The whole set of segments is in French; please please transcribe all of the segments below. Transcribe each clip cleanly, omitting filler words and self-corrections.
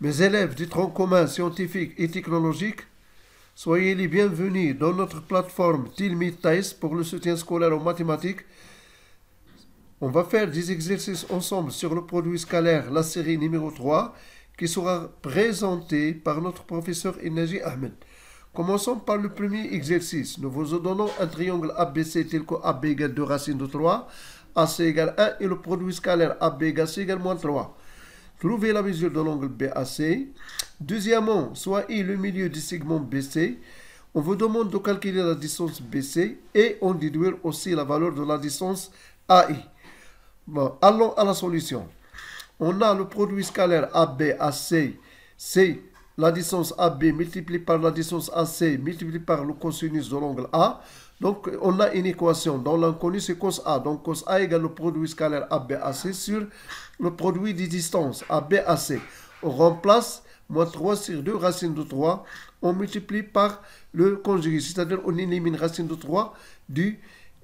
Mes élèves du tronc commun scientifique et technologique, soyez les bienvenus dans notre plateforme Tilmid Thais pour le soutien scolaire aux mathématiques. On va faire des exercices ensemble sur le produit scalaire, la série numéro 3, qui sera présentée par notre professeur Inaji Ahmed. Commençons par le premier exercice. Nous vous donnons un triangle ABC tel que AB égale 2 racines de 3, AC égale 1 et le produit scalaire AB égale C égale moins 3. Trouvez la mesure de l'angle BAC. Deuxièmement, soit I le milieu du segment BC. On vous demande de calculer la distance BC et on déduire aussi la valeur de la distance AI. Bon, allons à la solution. On a le produit scalaire ABAC, c'est la distance AB multipliée par la distance AC multipliée par le cosinus de l'angle A. Donc, on a une équation dont l'inconnu c'est cos A. Donc, cos A égale le produit scalaire ABAC sur le produit des distances ABAC. On remplace moins 3 sur 2 racine de 3. On multiplie par le conjugué, c'est-à-dire on élimine racine de 3 du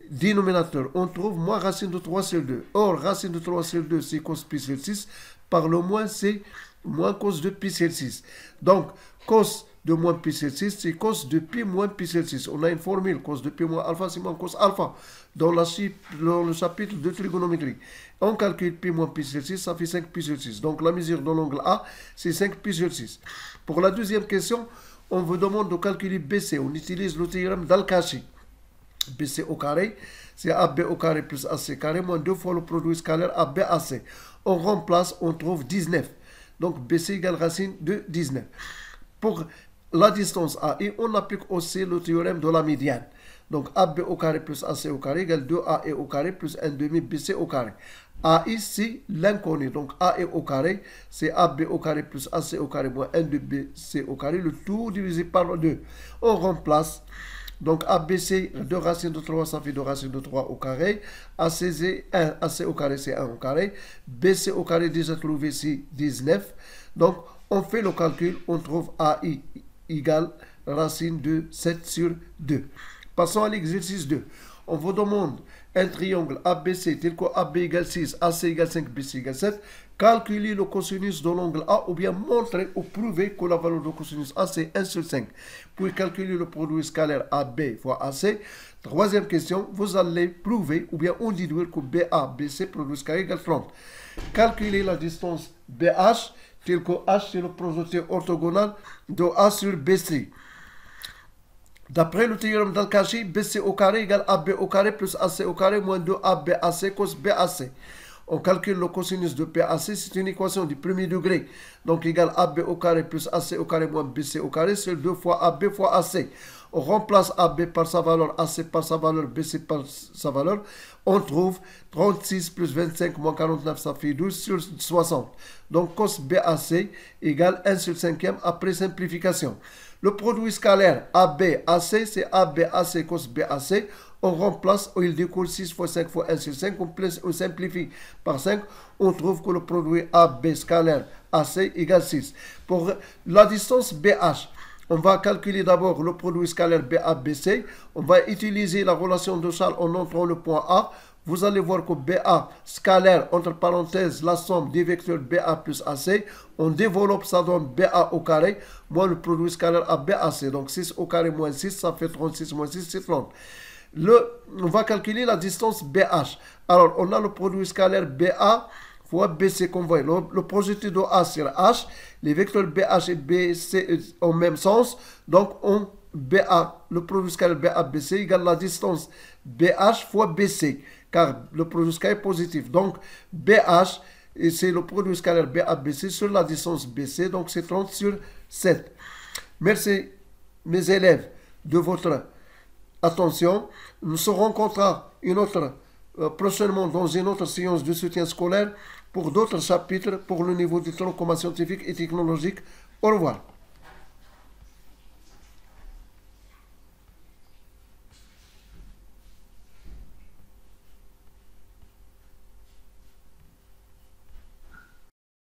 dénominateur. On trouve moins racine de 3 sur 2. Or, racine de 3 sur 2, c'est cos pi sur 6. Par le moins, c'est moins cos de pi sur 6. Donc, cos de moins pi sur 6, c'est cos de pi moins pi sur 6. On a une formule, cos de pi moins alpha, c'est moins cos alpha, dans le chapitre de trigonométrie. On calcule pi moins pi sur 6, ça fait 5 pi sur 6. Donc, la mesure de l'angle A, c'est 5 pi sur 6. Pour la deuxième question, on vous demande de calculer BC. On utilise le théorème d'Al-Kashi. BC au carré, c'est AB au carré plus AC carré, moins 2 fois le produit scalaire ABAC. On remplace, on trouve 19. Donc, BC égale racine de 19. Pour la distance AI, on applique aussi le théorème de la médiane. Donc, AB au carré plus AC au carré égale 2AE au carré plus 1 demi BC au carré. AI, c'est l'inconnu. Donc, AE au carré, c'est AB au carré plus AC au carré moins 1 de BC au carré, le tout divisé par 2. On remplace. Donc, ABC, 2 racines de 3, ça fait 2 racines de 3 au carré. AC, c'est 1. AC au carré, c'est 1 au carré. BC au carré, déjà trouvé, c'est 19. Donc, on fait le calcul, on trouve AI égale racine de 7 sur 2. Passons à l'exercice 2. On vous demande un triangle ABC tel que AB égale 6, AC égale 5, BC égale 7. Calculer le cosinus de l'angle A ou bien montrer ou prouver que la valeur de cosinus A c'est 1 sur 5. Puis calculer le produit scalaire AB fois AC. Troisième question, vous allez prouver ou bien on déduire que BAC produit scalaire égale 30. Calculer la distance BH tel que H c'est le projeté orthogonal de A sur BC. D'après le théorème d'Al-Kashi, BC au carré égale AB au carré plus AC au carré moins 2ABAC cos BAC. On calcule le cosinus de BAC, c'est une équation du premier degré. Donc égale AB au carré plus AC au carré moins BC au carré, c'est 2 fois AB fois AC. On remplace AB par sa valeur, AC par sa valeur, BC par sa valeur. On trouve 36 plus 25 moins 49, ça fait 12 sur 60. Donc cos BAC égale 1 sur 5e après simplification. Le produit scalaire ABAC, c'est ABAC cos BAC. On remplace, il découle 6 fois 5 fois 1 sur 5. On simplifie par 5. On trouve que le produit AB scalaire AC égale 6. Pour la distance BH, on va calculer d'abord le produit scalaire BABC. On va utiliser la relation de Charles en entrant le point A. Vous allez voir que BA scalaire, entre parenthèses, la somme des vecteurs BA plus AC. On développe, ça donne BA au carré, moins le produit scalaire ABAC. Donc 6 au carré moins 6, ça fait 36 moins 6, c'est 30. On va calculer la distance BH. Alors, on a le produit scalaire BA fois BC qu'on voit. Le projeté de A sur H. Les vecteurs BH et BC ont le même sens. Donc, le produit scalaire BABC égale la distance BH fois BC. Car le produit scalaire est positif. Donc, BH, c'est le produit scalaire BABC sur la distance BC. Donc, c'est 30 sur 7. Merci, mes élèves, de votre attention. Nous se rencontrons prochainement dans une autre séance de soutien scolaire pour d'autres chapitres pour le niveau du tronc commun scientifique et technologique. Au revoir.